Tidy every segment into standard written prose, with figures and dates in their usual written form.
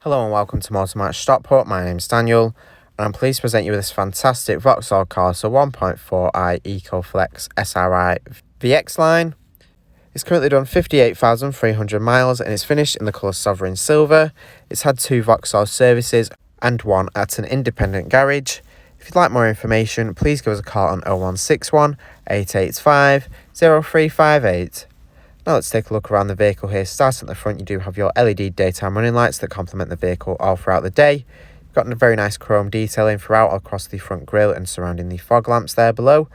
Hello and welcome to Motor Match Stockport. My name is Daniel and I'm pleased to present you with this fantastic Vauxhall Corsa 1.4i ecoFLEX SRI VX line. It's currently done 58,300 miles and it's finished in the colour Sovereign Silver. It's had 2 Vauxhall services and 1 at an independent garage. If you'd like more information, please give us a call on 0161 885 0358. Now let's take a look around the vehicle here. Starting at the front, you do have your LED daytime running lights that complement the vehicle all throughout the day. You've got a very nice chrome detailing throughout across the front grille and surrounding the fog lamps there below.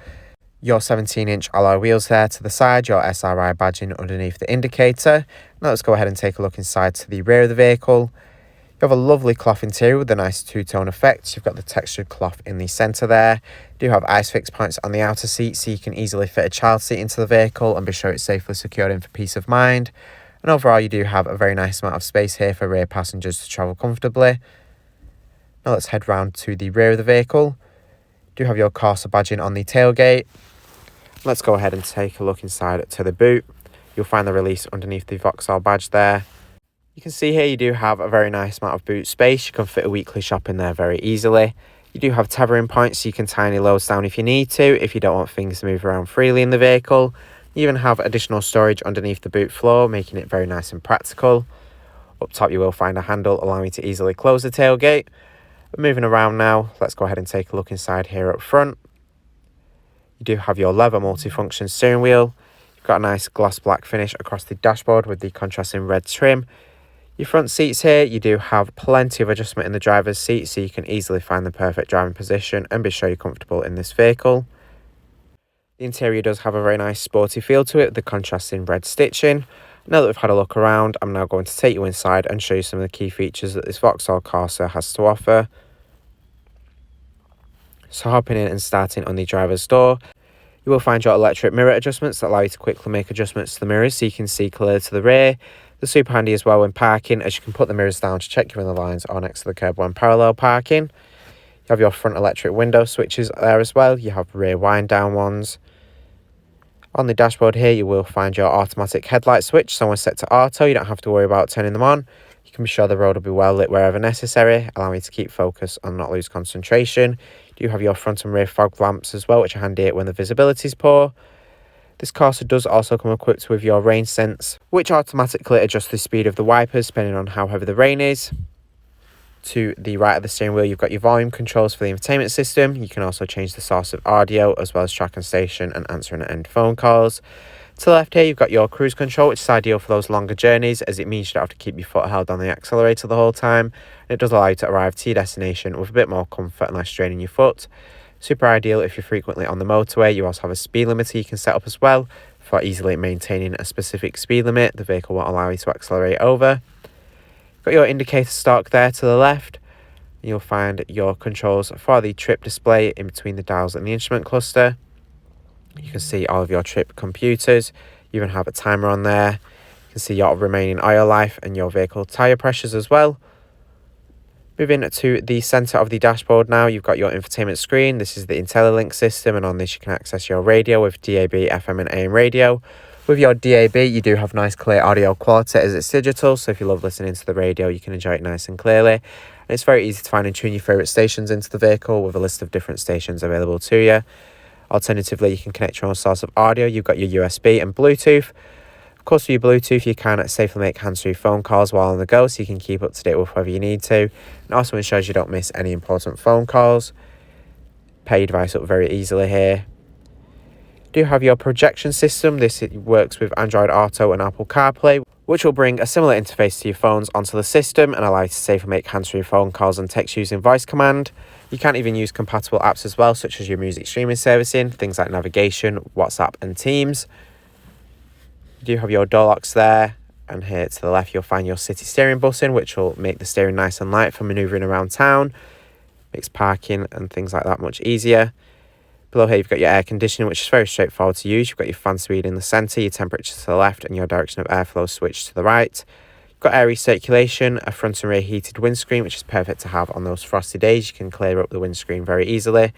Your 17-inch alloy wheels there to the side, your SRI badging underneath the indicator. Now let's go ahead and take a look inside to the rear of the vehicle. You have a lovely cloth interior with a nice two-tone effect. You've got the textured cloth in the centre there. You do have ISOFIX points on the outer seat so you can easily fit a child seat into the vehicle and be sure it's safely secured in for peace of mind. And overall you do have a very nice amount of space here for rear passengers to travel comfortably. Now let's head round to the rear of the vehicle. You do have your Corsa badging on the tailgate. Let's go ahead and take a look inside to the boot. You'll find the release underneath the Vauxhall badge there. You can see here you do have a very nice amount of boot space. You can fit a weekly shop in there very easily. You do have tethering points so you can tie any loads down if you need to, if you don't want things to move around freely in the vehicle. You even have additional storage underneath the boot floor, making it very nice and practical. Up top you will find a handle allowing you to easily close the tailgate. But moving around now, let's go ahead and take a look inside here up front. You do have your leather multifunction steering wheel. You've got a nice gloss black finish across the dashboard with the contrasting red trim. Your front seats here, you do have plenty of adjustment in the driver's seat so you can easily find the perfect driving position and be sure you're comfortable in this vehicle. The interior does have a very nice sporty feel to it, the contrasting red stitching. Now that we've had a look around, I'm now going to take you inside and show you some of the key features that this Vauxhall Corsa has to offer. So hopping in and starting on the driver's door, you will find your electric mirror adjustments that allow you to quickly make adjustments to the mirrors so you can see clearly to the rear. They're super handy as well when parking, as you can put the mirrors down to check you're in the lines or next to the curb when parallel parking. You have your front electric window switches there as well. You have rear wind down ones. On the dashboard here you will find your automatic headlight switch, so when set to auto you don't have to worry about turning them on. You can be sure the road will be well lit wherever necessary, allowing you to keep focus and not lose concentration. You do have your front and rear fog lamps as well, which are handy when the visibility is poor. This Corsa does also come equipped with your rain sense, which automatically adjusts the speed of the wipers depending on how heavy the rain is. To the right of the steering wheel, you've got your volume controls for the infotainment system. You can also change the source of audio, as well as track and station and answering and end phone calls. To the left here, you've got your cruise control, which is ideal for those longer journeys, as it means you don't have to keep your foot held on the accelerator the whole time. And it does allow you to arrive to your destination with a bit more comfort and less strain in your foot. Super ideal if you're frequently on the motorway. You also have a speed limiter you can set up as well for easily maintaining a specific speed limit. The vehicle won't allow you to accelerate over. Got your indicator stalk there to the left. You'll find your controls for the trip display in between the dials and the instrument cluster. You can see all of your trip computers. You even have a timer on there. You can see your remaining oil life and your vehicle tyre pressures as well. Moving to the centre of the dashboard now, you've got your infotainment screen. This is the IntelliLink system, and on this you can access your radio with DAB, FM and AM radio. With your DAB, you do have nice clear audio quality as it's digital, so if you love listening to the radio, you can enjoy it nice and clearly. And it's very easy to find and tune your favourite stations into the vehicle with a list of different stations available to you. Alternatively, you can connect your own source of audio. You've got your USB and Bluetooth. Of course, with your Bluetooth, you can safely make hands-free phone calls while on the go, so you can keep up to date with whoever you need to. And also ensures you don't miss any important phone calls. Pair your device up very easily here. You do have your projection system. This works with Android Auto and Apple CarPlay, which will bring a similar interface to your phones onto the system and allow you to safely make hands-free phone calls and text using voice command. You can even use compatible apps as well, such as your music streaming servicing, things like navigation, WhatsApp and Teams. You do have your door locks there, and here to the left you'll find your city steering button, which will make the steering nice and light for manoeuvring around town. Makes parking and things like that much easier. Below here you've got your air conditioning, which is very straightforward to use. You've got your fan speed in the centre, your temperature to the left and your direction of airflow switch to the right. You've got air recirculation, a front and rear heated windscreen, which is perfect to have on those frosty days. You can clear up the windscreen very easily.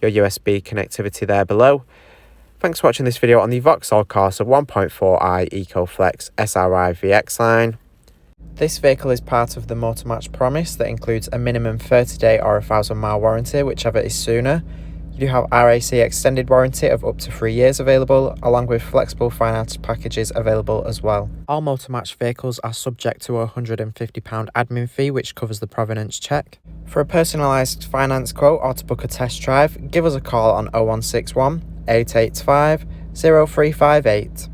Your USB connectivity there below. Thanks for watching this video on the Vauxhall Corsa 1.4i ecoFLEX SRI VX line. This vehicle is part of the Motor Match promise that includes a minimum 30-day or 1,000-mile warranty, whichever is sooner. You do have RAC extended warranty of up to 3 years available, along with flexible finance packages available as well. All Motor Match vehicles are subject to a £150 admin fee, which covers the provenance check. For a personalised finance quote or to book a test drive, give us a call on 0161 885 0358.